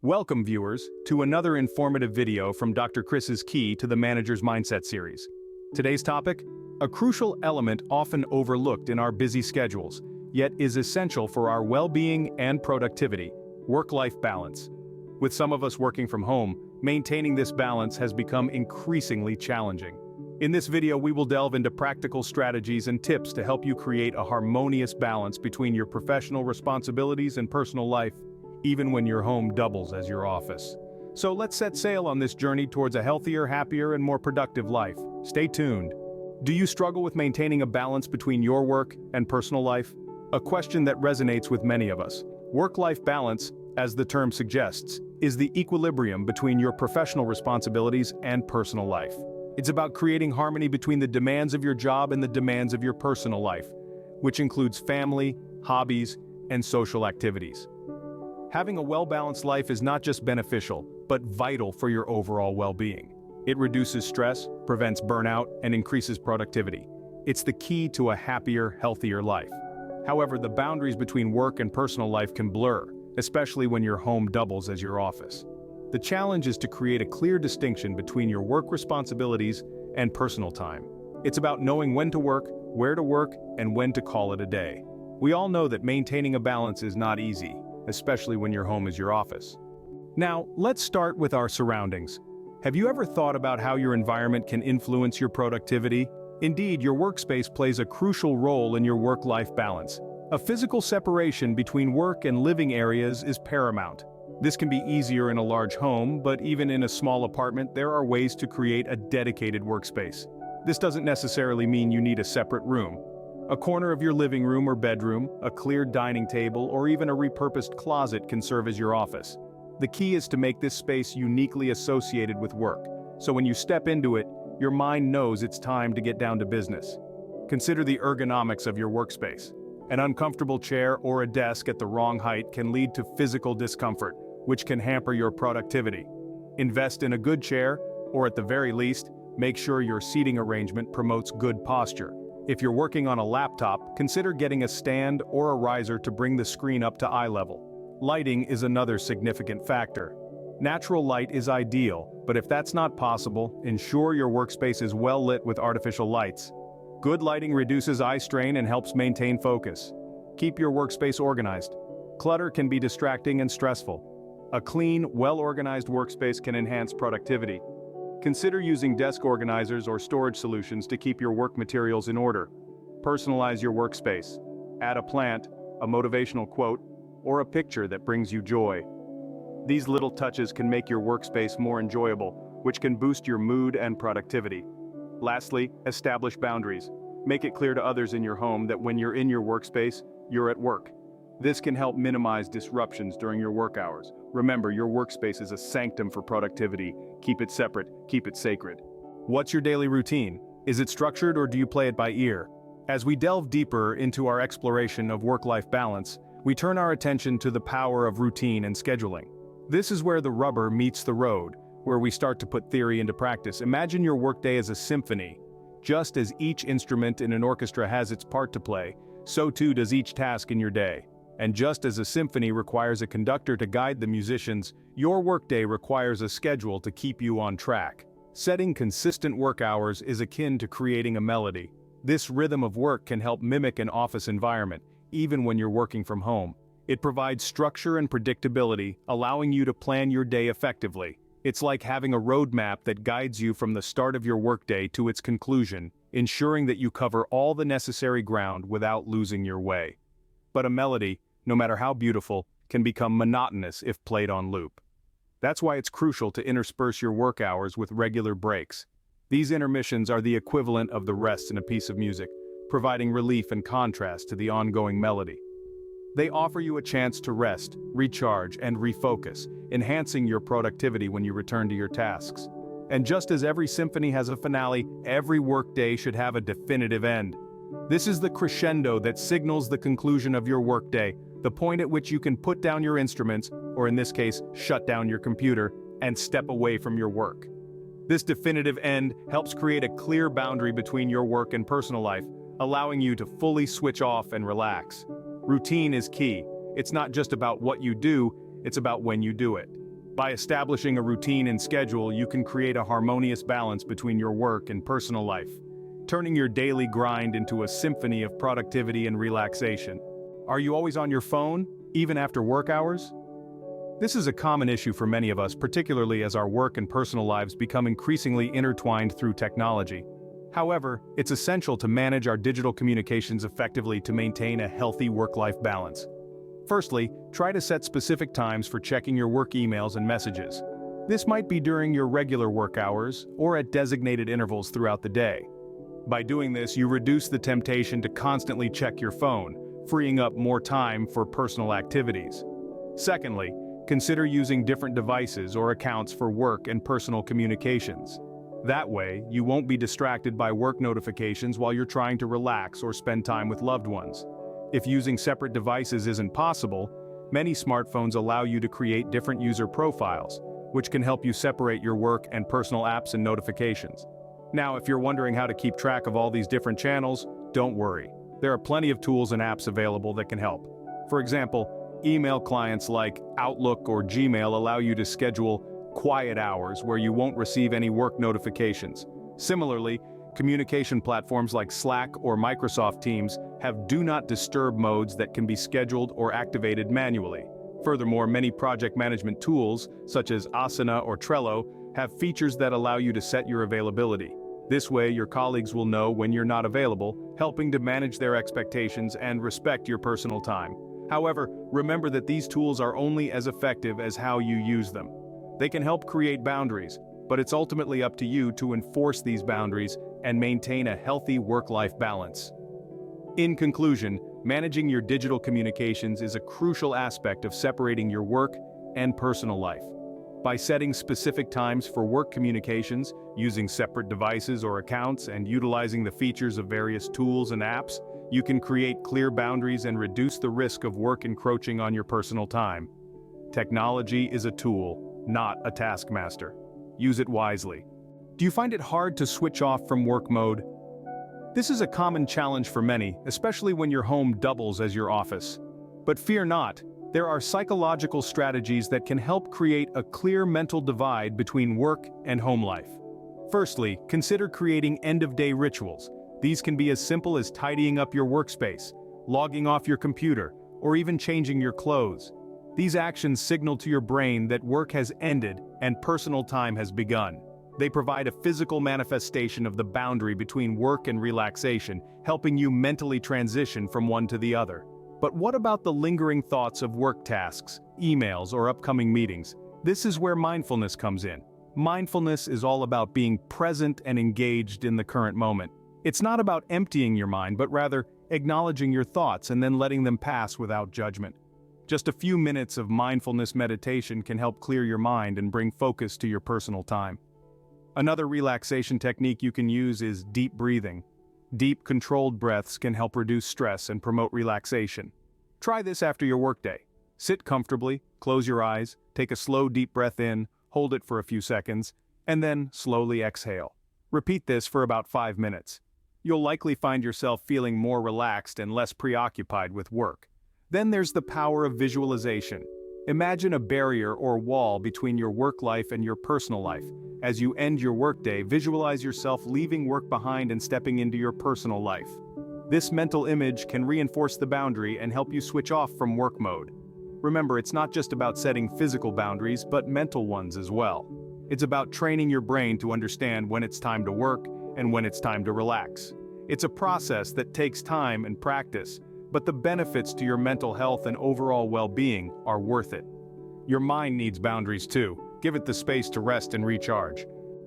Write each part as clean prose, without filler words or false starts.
Welcome, viewers, to another informative video from Dr. Chris's Key to the Manager's Mindset series. Today's topic: a crucial element often overlooked in our busy schedules, yet is essential for our well-being and productivity: work-life balance. With some of us working from home, maintaining this balance has become increasingly challenging. In this video, we will delve into practical strategies and tips to help you create a harmonious balance between your professional responsibilities and personal life, even when your home doubles as your office. So let's set sail on this journey towards a healthier, happier, and more productive life. Stay tuned. Do you struggle with maintaining a balance between your work and personal life? A question that resonates with many of us. Work-life balance, as the term suggests, is the equilibrium between your professional responsibilities and personal life. It's about creating harmony between the demands of your job and the demands of your personal life, which includes family, hobbies, and social activities. Having a well-balanced life is not just beneficial, but vital for your overall well-being. It reduces stress, prevents burnout, and increases productivity. It's the key to a happier, healthier life. However, the boundaries between work and personal life can blur, especially when your home doubles as your office. The challenge is to create a clear distinction between your work responsibilities and personal time. It's about knowing when to work, where to work, and when to call it a day. We all know that maintaining a balance is not easy, especially when your home is your office. Now, let's start with our surroundings. Have you ever thought about how your environment can influence your productivity? Indeed, your workspace plays a crucial role in your work-life balance. A physical separation between work and living areas is paramount. This can be easier in a large home, but even in a small apartment, there are ways to create a dedicated workspace. This doesn't necessarily mean you need a separate room. A corner of your living room or bedroom, a cleared dining table, or even a repurposed closet can serve as your office. The key is to make this space uniquely associated with work, so when you step into it, your mind knows it's time to get down to business. Consider the ergonomics of your workspace. An uncomfortable chair or a desk at the wrong height can lead to physical discomfort, which can hamper your productivity. Invest in a good chair, or at the very least, make sure your seating arrangement promotes good posture. If you're working on a laptop, consider getting a stand or a riser to bring the screen up to eye level. Lighting is another significant factor. Natural light is ideal, but if that's not possible, ensure your workspace is well lit with artificial lights. Good lighting reduces eye strain and helps maintain focus. Keep your workspace organized. Clutter can be distracting and stressful. A clean, well-organized workspace can enhance productivity. Consider using desk organizers or storage solutions to keep your work materials in order. Personalize your workspace. Add a plant, a motivational quote, or a picture that brings you joy. These little touches can make your workspace more enjoyable, which can boost your mood and productivity. Lastly, establish boundaries. Make it clear to others in your home that when you're in your workspace, you're at work. This can help minimize disruptions during your work hours. Remember, your workspace is a sanctum for productivity. Keep it separate, keep it sacred. What's your daily routine? Is it structured or do you play it by ear? As we delve deeper into our exploration of work-life balance, we turn our attention to the power of routine and scheduling. This is where the rubber meets the road, where we start to put theory into practice. Imagine your workday as a symphony. Just as each instrument in an orchestra has its part to play, so too does each task in your day. And just as a symphony requires a conductor to guide the musicians, your workday requires a schedule to keep you on track. Setting consistent work hours is akin to creating a melody. This rhythm of work can help mimic an office environment, even when you're working from home. It provides structure and predictability, allowing you to plan your day effectively. It's like having a roadmap that guides you from the start of your workday to its conclusion, ensuring that you cover all the necessary ground without losing your way. But a melody, no matter how beautiful, can become monotonous if played on loop. That's why it's crucial to intersperse your work hours with regular breaks. These intermissions are the equivalent of the rest in a piece of music, providing relief and contrast to the ongoing melody. They offer you a chance to rest, recharge, and refocus, enhancing your productivity when you return to your tasks. And just as every symphony has a finale, every workday should have a definitive end. This is the crescendo that signals the conclusion of your workday, the point at which you can put down your instruments, or in this case, shut down your computer, and step away from your work. This definitive end helps create a clear boundary between your work and personal life, allowing you to fully switch off and relax. Routine is key. It's not just about what you do, it's about when you do it. By establishing a routine and schedule, you can create a harmonious balance between your work and personal life, turning your daily grind into a symphony of productivity and relaxation. Are you always on your phone, even after work hours? This is a common issue for many of us, particularly as our work and personal lives become increasingly intertwined through technology. However, it's essential to manage our digital communications effectively to maintain a healthy work-life balance. Firstly, try to set specific times for checking your work emails and messages. This might be during your regular work hours or at designated intervals throughout the day. By doing this, you reduce the temptation to constantly check your phone, freeing up more time for personal activities. Secondly, consider using different devices or accounts for work and personal communications. That way, you won't be distracted by work notifications while you're trying to relax or spend time with loved ones. If using separate devices isn't possible, many smartphones allow you to create different user profiles, which can help you separate your work and personal apps and notifications. Now, if you're wondering how to keep track of all these different channels, don't worry. There are plenty of tools and apps available that can help. For example, email clients like Outlook or Gmail allow you to schedule quiet hours where you won't receive any work notifications. Similarly, communication platforms like Slack or Microsoft Teams have Do Not Disturb modes that can be scheduled or activated manually. Furthermore, many project management tools, such as Asana or Trello, have features that allow you to set your availability. This way, your colleagues will know when you're not available, helping to manage their expectations and respect your personal time. However, remember that these tools are only as effective as how you use them. They can help create boundaries, but it's ultimately up to you to enforce these boundaries and maintain a healthy work-life balance. In conclusion, managing your digital communications is a crucial aspect of separating your work and personal life. By setting specific times for work communications, using separate devices or accounts, and utilizing the features of various tools and apps, you can create clear boundaries and reduce the risk of work encroaching on your personal time. Technology is a tool, not a taskmaster. Use it wisely. Do you find it hard to switch off from work mode? This is a common challenge for many, especially when your home doubles as your office. But fear not, there are psychological strategies that can help create a clear mental divide between work and home life. Firstly, consider creating end-of-day rituals. These can be as simple as tidying up your workspace, logging off your computer, or even changing your clothes. These actions signal to your brain that work has ended and personal time has begun. They provide a physical manifestation of the boundary between work and relaxation, helping you mentally transition from one to the other. But what about the lingering thoughts of work tasks, emails, or upcoming meetings? This is where mindfulness comes in. Mindfulness is all about being present and engaged in the current moment. It's not about emptying your mind, but rather acknowledging your thoughts and then letting them pass without judgment. Just a few minutes of mindfulness meditation can help clear your mind and bring focus to your personal time. Another relaxation technique you can use is deep breathing. Deep, controlled breaths can help reduce stress and promote relaxation. Try this after your workday. Sit comfortably, close your eyes, take a slow deep breath in, hold it for a few seconds, and then slowly exhale. Repeat this for about 5 minutes. You'll likely find yourself feeling more relaxed and less preoccupied with work. Then there's the power of visualization. Imagine a barrier or wall between your work life and your personal life. As you end your workday, visualize yourself leaving work behind and stepping into your personal life. This mental image can reinforce the boundary and help you switch off from work mode. Remember, it's not just about setting physical boundaries, but mental ones as well. It's about training your brain to understand when it's time to work and when it's time to relax. It's a process that takes time and practice, but the benefits to your mental health and overall well-being are worth it. Your mind needs boundaries too. Give it the space to rest and recharge.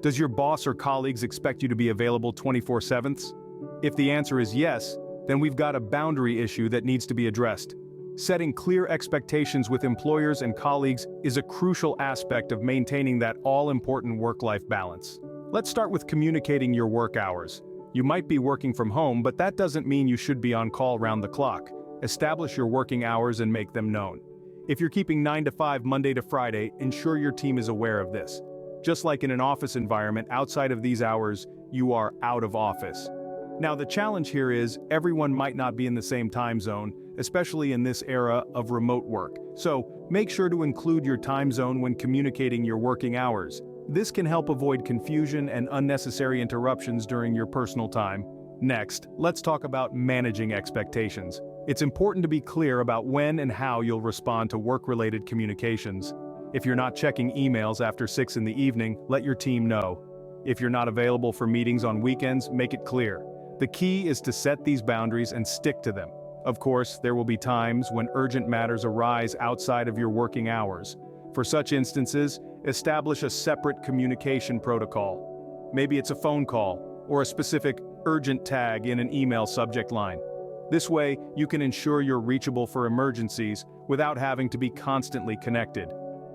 Does your boss or colleagues expect you to be available 24/7? If the answer is yes, then we've got a boundary issue that needs to be addressed. Setting clear expectations with employers and colleagues is a crucial aspect of maintaining that all-important work-life balance. Let's start with communicating your work hours. You might be working from home, but that doesn't mean you should be on call round the clock. Establish your working hours and make them known. If you're keeping 9 to 5 Monday to Friday, ensure your team is aware of this. Just like in an office environment, outside of these hours, you are out of office. Now, the challenge here is everyone might not be in the same time zone, especially in this era of remote work. So, make sure to include your time zone when communicating your working hours. This can help avoid confusion and unnecessary interruptions during your personal time. Next, let's talk about managing expectations. It's important to be clear about when and how you'll respond to work-related communications. If you're not checking emails after 6 in the evening, let your team know. If you're not available for meetings on weekends, make it clear. The key is to set these boundaries and stick to them. Of course, there will be times when urgent matters arise outside of your working hours. For such instances, establish a separate communication protocol. Maybe it's a phone call or a specific urgent tag in an email subject line. This way, you can ensure you're reachable for emergencies without having to be constantly connected.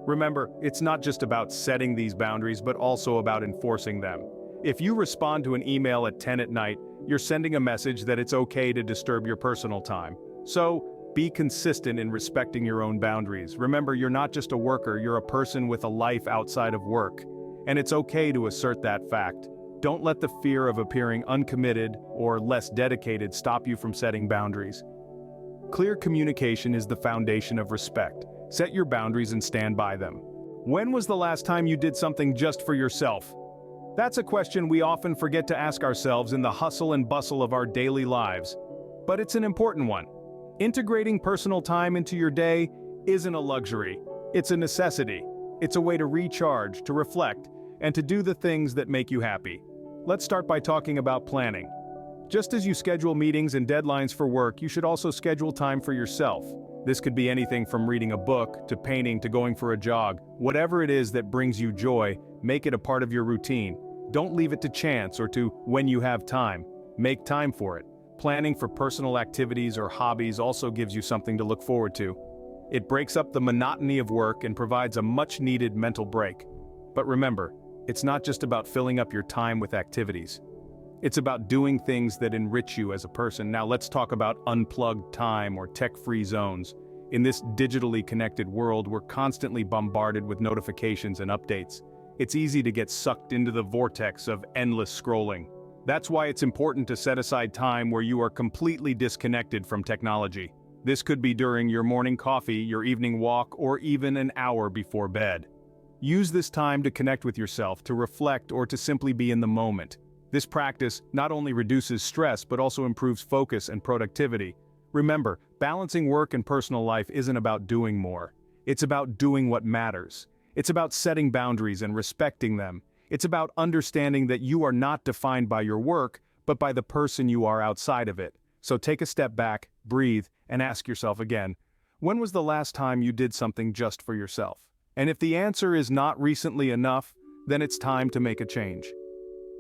Remember, it's not just about setting these boundaries but also about enforcing them. If you respond to an email at 10 at night, you're sending a message that it's okay to disturb your personal time. So, be consistent in respecting your own boundaries. Remember, you're not just a worker, you're a person with a life outside of work. And it's okay to assert that fact. Don't let the fear of appearing uncommitted or less dedicated stop you from setting boundaries. Clear communication is the foundation of respect. Set your boundaries and stand by them. When was the last time you did something just for yourself? That's a question we often forget to ask ourselves in the hustle and bustle of our daily lives. But it's an important one. Integrating personal time into your day isn't a luxury. It's a necessity. It's a way to recharge, to reflect, and to do the things that make you happy. Let's start by talking about planning. Just as you schedule meetings and deadlines for work, you should also schedule time for yourself. This could be anything from reading a book, to painting, to going for a jog. Whatever it is that brings you joy, make it a part of your routine. Don't leave it to chance or to when you have time. Make time for it. Planning for personal activities or hobbies also gives you something to look forward to. It breaks up the monotony of work and provides a much-needed mental break. But remember, it's not just about filling up your time with activities. It's about doing things that enrich you as a person. Now let's talk about unplugged time or tech-free zones. In this digitally connected world, we're constantly bombarded with notifications and updates. It's easy to get sucked into the vortex of endless scrolling. That's why it's important to set aside time where you are completely disconnected from technology. This could be during your morning coffee, your evening walk, or even an hour before bed. Use this time to connect with yourself, to reflect, or to simply be in the moment. This practice not only reduces stress but also improves focus and productivity. Remember, balancing work and personal life isn't about doing more. It's about doing what matters. It's about setting boundaries and respecting them. It's about understanding that you are not defined by your work, but by the person you are outside of it. So take a step back, breathe, and ask yourself again, when was the last time you did something just for yourself? And if the answer is not recently enough, then it's time to make a change.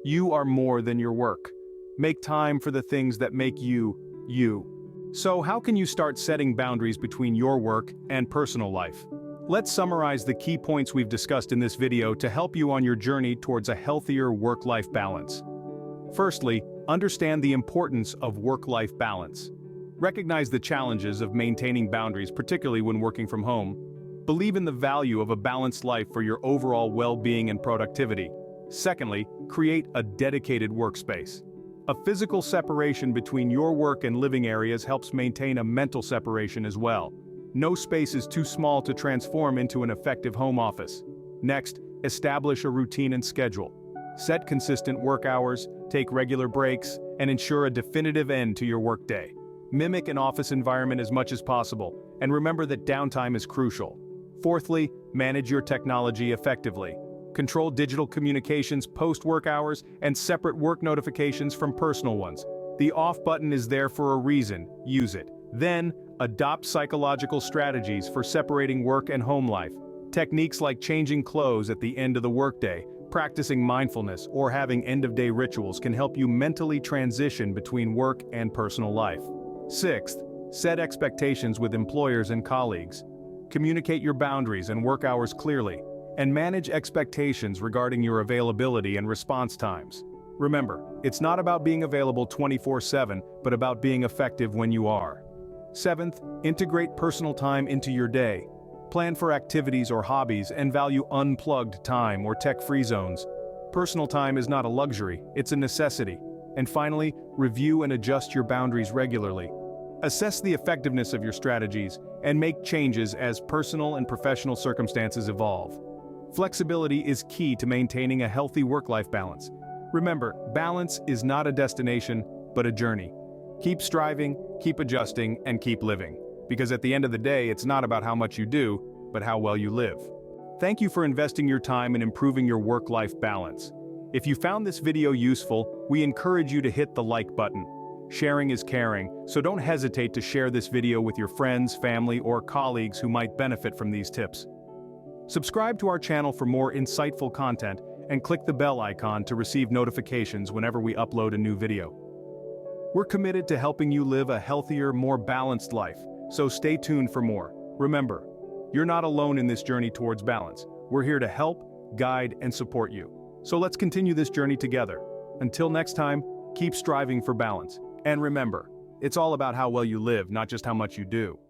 You are more than your work. Make time for the things that make you, you. So how can you start setting boundaries between your work and personal life? Let's summarize the key points we've discussed in this video to help you on your journey towards a healthier work-life balance. Firstly, understand the importance of work-life balance. Recognize the challenges of maintaining boundaries, particularly when working from home. Believe in the value of a balanced life for your overall well-being and productivity. Secondly, create a dedicated workspace. A physical separation between your work and living areas helps maintain a mental separation as well. No space is too small to transform into an effective home office. Next, establish a routine and schedule. Set consistent work hours, take regular breaks, and ensure a definitive end to your workday. Mimic an office environment as much as possible, and remember that downtime is crucial. Fourthly, manage your technology effectively. Control digital communications post-work hours and separate work notifications from personal ones. The off button is there for a reason, use it. Then, adopt psychological strategies for separating work and home life. Techniques like changing clothes at the end of the workday, practicing mindfulness, or having end-of-day rituals can help you mentally transition between work and personal life. Sixth, set expectations with employers and colleagues. Communicate your boundaries and work hours clearly, and manage expectations regarding your availability and response times. Remember, it's not about being available 24/7, but about being effective when you are. Seventh, integrate personal time into your day. Plan for activities or hobbies and value unplugged time or tech-free zones. Personal time is not a luxury, it's a necessity. And finally, review and adjust your boundaries regularly. Assess the effectiveness of your strategies and make changes as personal and professional circumstances evolve. Flexibility is key to maintaining a healthy work-life balance. Remember, balance is not a destination, but a journey. Keep striving, keep adjusting, and keep living. Because at the end of the day, it's not about how much you do, but how well you live. Thank you for investing your time in improving your work-life balance. If you found this video useful, we encourage you to hit the like button. Sharing is caring, so don't hesitate to share this video with your friends, family, or colleagues who might benefit from these tips. Subscribe to our channel for more insightful content and click the bell icon to receive notifications whenever we upload a new video. We're committed to helping you live a healthier, more balanced life, so stay tuned for more. Remember, you're not alone in this journey towards balance. We're here to help, guide, and support you. So let's continue this journey together. Until next time, keep striving for balance. And remember, it's all about how well you live, not just how much you do.